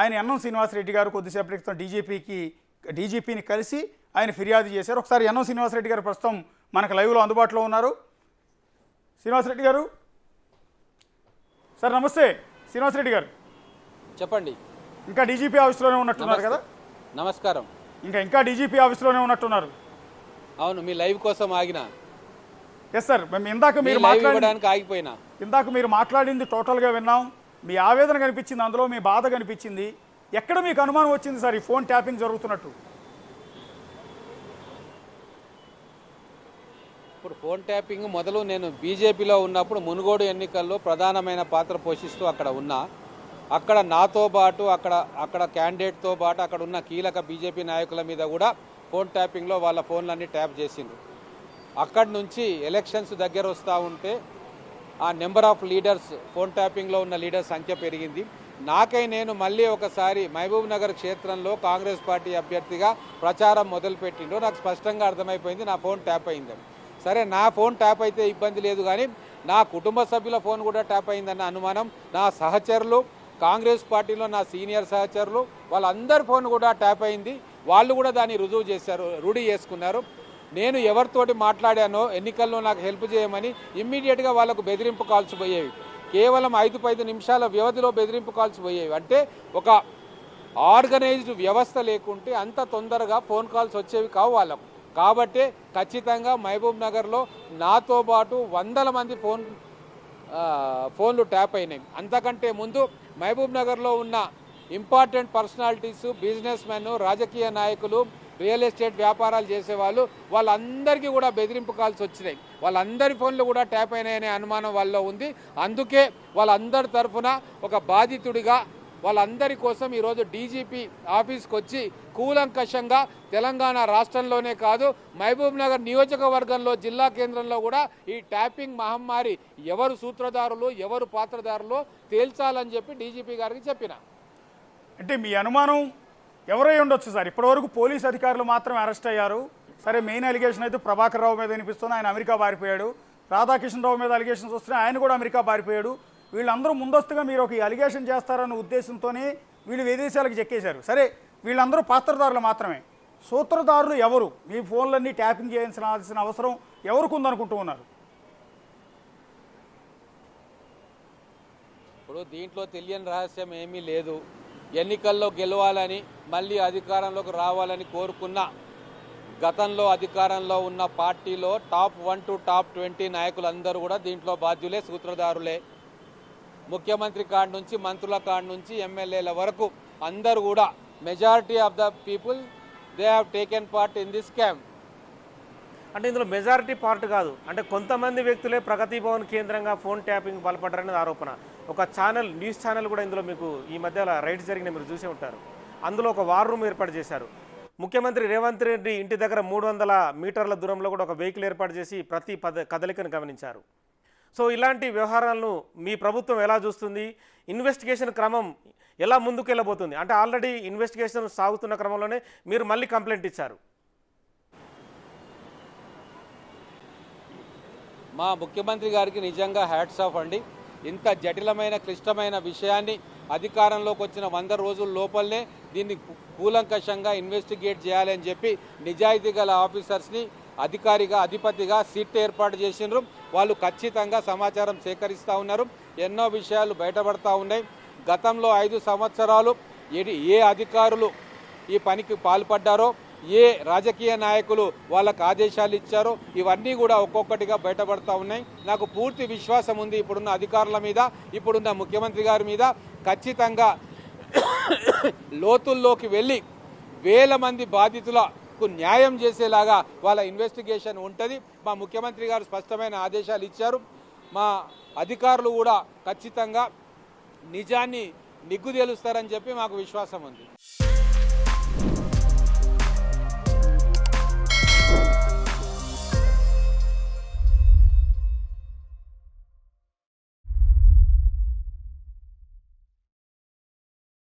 ఆయన ఎన్నం శ్రీనివాసరెడ్డి గారు కొద్దిసేపటి క్రితం డీజీపీని కలిసి ఆయన ఫిర్యాదు చేశారు. ఒకసారి ఎన్నం శ్రీనివాసరెడ్డి గారు ప్రస్తుతం మనకు లైవ్లో అందుబాటులో ఉన్నారు. శ్రీనివాసరెడ్డి గారు సార్ నమస్తే. శ్రీనివాసరెడ్డి గారు చెప్పండి. ఇంకా డీజీపీ ఆఫీస్లోనే ఉన్నట్టున్నారు కదా? నమస్కారం. ఇంకా డీజీపీ ఆఫీస్లోనే ఉన్నట్టున్నారు. అవును, మీ లైవ్ కోసం ఆగిన. ఎస్ సార్, మేము ఇందాక మీరు మాట్లాడింది టోటల్గా విన్నాం. మీ ఆవేదన కనిపించింది, అందులో మీ బాధ కనిపించింది. ఎక్కడ మీకు అనుమానం వచ్చింది సార్ ఈ ఫోన్ ట్యాపింగ్ జరుగుతున్నట్టు? ఇప్పుడు ఫోన్ ట్యాపింగ్ మొదలు నేను బీజేపీలో ఉన్నప్పుడు మునుగోడు ఎన్నికల్లో ప్రధానమైన పాత్ర పోషిస్తూ అక్కడ ఉన్నా. అక్కడ నాతో పాటు అక్కడ క్యాండిడేట్తో పాటు అక్కడ ఉన్న కీలక బీజేపీ నాయకుల మీద కూడా ఫోన్ ట్యాపింగ్లో వాళ్ళ ఫోన్లన్నీ ట్యాప్ చేసిండ్రు. అక్కడి నుంచి ఎలక్షన్స్ దగ్గర వస్తూ ఉంటే ఆ నెంబర్ ఆఫ్ లీడర్స్, ఫోన్ ట్యాపింగ్లో ఉన్న లీడర్స్ సంఖ్య పెరిగింది. నేను మళ్ళీ ఒకసారి మహబూబ్ నగర్ క్షేత్రంలో కాంగ్రెస్ పార్టీ అభ్యర్థిగా ప్రచారం మొదలుపెట్టిండ్రు. నాకు స్పష్టంగా అర్థమైపోయింది నా ఫోన్ ట్యాప్ అయిందని. సరే, నా ఫోన్ ట్యాప్ అయితే ఇబ్బంది లేదు, కానీ నా కుటుంబ సభ్యుల ఫోన్ కూడా ట్యాప్ అయిందన్న అనుమానం. నా సహచరులు, కాంగ్రెస్ పార్టీలో నా సీనియర్ సహచరులు, వాళ్ళందరి ఫోన్ కూడా ట్యాప్ అయింది. వాళ్ళు కూడా దాన్ని రూఢి చేసుకున్నారు. నేను ఎవరితోటి మాట్లాడానో ఎన్నికల్లో నాకు హెల్ప్ చేయమని ఇమ్మీడియట్గా వాళ్ళకు బెదిరింపు కాల్స్ పోయేవి. కేవలం 5-10 నిమిషాల వ్యవధిలో బెదిరింపు కాల్స్ పోయేవి. అంటే ఒక ఆర్గనైజ్డ్ వ్యవస్థ లేకుంటే అంత తొందరగా ఫోన్ కాల్స్ వచ్చేవి కావు వాళ్ళకు. కాబట్టి ఖచ్చితంగా మహబూబ్ నగర్లో నాతో పాటు వందల మంది ఫోన్లు ట్యాప్ అయినాయి. అంతకంటే ముందు మహబూబ్ నగర్లో ఉన్న ఇంపార్టెంట్ పర్సనాలిటీస్, బిజినెస్ మెన్, రాజకీయ నాయకులు, రియల్ ఎస్టేట్ వ్యాపారాలు చేసేవాళ్ళు, వాళ్ళందరికీ కూడా బెదిరింపు కాల్స్ వచ్చినాయి. వాళ్ళందరి ఫోన్లు కూడా ట్యాప్ అయినాయనే అనుమానం వాళ్ళలో ఉంది. అందుకే వాళ్ళందరి తరఫున ఒక బాధితుడిగా వాళ్ళందరి కోసం ఈరోజు డీజీపీ ఆఫీస్కి వచ్చి కూలంకషంగా తెలంగాణ రాష్ట్రంలోనే కాదు మహబూబ్ నగర్ నియోజకవర్గంలో, జిల్లా కేంద్రంలో కూడా ఈ ట్యాపింగ్ మహమ్మారి ఎవరు సూత్రధారులు, ఎవరు పాత్రధారులు తేల్చాలని చెప్పి డీజీపీ గారికి చెప్పిన. అంటే మీ అనుమానం ఎవరై ఉండొచ్చు సార్? ఇప్పటివరకు పోలీస్ అధికారులు మాత్రమే అరెస్ట్ అయ్యారు. సరే, మెయిన్ అలిగేషన్ అయితే ప్రభాకర్ రావు మీద వినిపిస్తుంది, ఆయన అమెరికా పారిపోయాడు. రాధాకిషన్ రావు మీద అలిగేషన్స్ వస్తున్నాయి, ఆయన కూడా అమెరికా పారిపోయాడు. వీళ్ళందరూ ముందస్తుగా మీరు ఒక అలిగేషన్ చేస్తారన్న ఉద్దేశంతోనే వీళ్ళు విదేశాలకు చెక్కేశారు. సరే, వీళ్ళందరూ పాత్రదారులు మాత్రమే. సూత్రధారులు ఎవరు? మీ ఫోన్లన్నీ ట్యాపింగ్ చేయాల్సిన అవసరం ఎవరికి ఉందనుకుంటూ ఉన్నారు? ఇప్పుడు దీంట్లో తెలియని రహస్యం ఏమీ లేదు. ఎన్నికల్లో గెలవాలని, మళ్ళీ అధికారంలోకి రావాలని కోరుకున్న గతంలో అధికారంలో ఉన్న పార్టీలో టాప్ 1 to టాప్ 20 నాయకులందరూ కూడా దీంట్లో బాధ్యులే, సూత్రధారులే. ముఖ్యమంత్రి కాడి నుంచి, మంత్రుల కాడి నుంచి, ఎమ్మెల్యేల వరకు అందరూ కూడా majority of the people they have taken part in this scam. అంటే ఇందులో మెజారిటీ పార్ట్ కాదు, అంటే కొంతమంది వ్యక్తులే ప్రగతి భవన్ కేంద్రంగా ఫోన్ ట్యాపింగ్ పాల్పడ్డారనేది ఆరోపణ. ఒక న్యూస్ ఛానల్ కూడా ఇందులో మీకు ఈ మధ్యలో రైడ్స్ జరిగిన మీరు చూసే ఉంటారు. అందులో ఒక వార్ రూమ్ ఏర్పాటు చేశారు. ముఖ్యమంత్రి రేవంత్ రెడ్డి ఇంటి దగ్గర 300 మీటర్ల దూరంలో కూడా ఒక వెహికల్ ఏర్పాటు చేసి ప్రతి కదలికను గమనించారు. సో ఇలాంటి వ్యవహారాలను మీ ప్రభుత్వం ఎలా చూస్తుంది? ఇన్వెస్టిగేషన్ క్రమం ఎలా ముందుకు వెళ్ళబోతుంది? అంటే ఆల్రెడీ ఇన్వెస్టిగేషన్ సాగుతున్న క్రమంలోనే మీరు మళ్ళీ కంప్లైంట్ ఇచ్చారు. మా ముఖ్యమంత్రి గారికి నిజంగా హ్యాట్స్ ఆఫ్ అండి. ఇంత జటిలమైన, క్లిష్టమైన విషయాన్ని అధికారంలోకి వచ్చిన 100 రోజుల లోపలనే దీన్ని కూలంకషంగా ఇన్వెస్టిగేట్ చేయాలని చెప్పి నిజాయితీ గల ఆఫీసర్స్ని అధిపతిగా సిట్ ఏర్పాటు చేసినారు. వాళ్ళు ఖచ్చితంగా సమాచారం సేకరిస్తూ ఉన్నారు. ఎన్నో విషయాలు బయటపడతా ఉన్నాయి. గతంలో 5 సంవత్సరాలు ఏ అధికారులు ఈ పనికి పాల్పడ్డారో, ఏ రాజకీయ నాయకులు వాళ్ళకు ఆదేశాలు ఇచ్చారో ఇవన్నీ కూడా ఒక్కొక్కటిగా బయటపడతా ఉన్నాయి. నాకు పూర్తి విశ్వాసం ఉంది ఇప్పుడున్న అధికారుల మీద, ఇప్పుడున్న ముఖ్యమంత్రి గారి మీద. ఖచ్చితంగా లోతుల్లోకి వెళ్ళి వేల మంది బాధితులకు న్యాయం చేసేలాగా వాళ్ళ ఇన్వెస్టిగేషన్ ఉంటుంది. మా ముఖ్యమంత్రి గారు స్పష్టమైన ఆదేశాలు ఇచ్చారు. మా అధికారులు కూడా ఖచ్చితంగా నిజాన్ని నిగ్గు తేలుస్తారని చెప్పి మాకు విశ్వాసం ఉంది.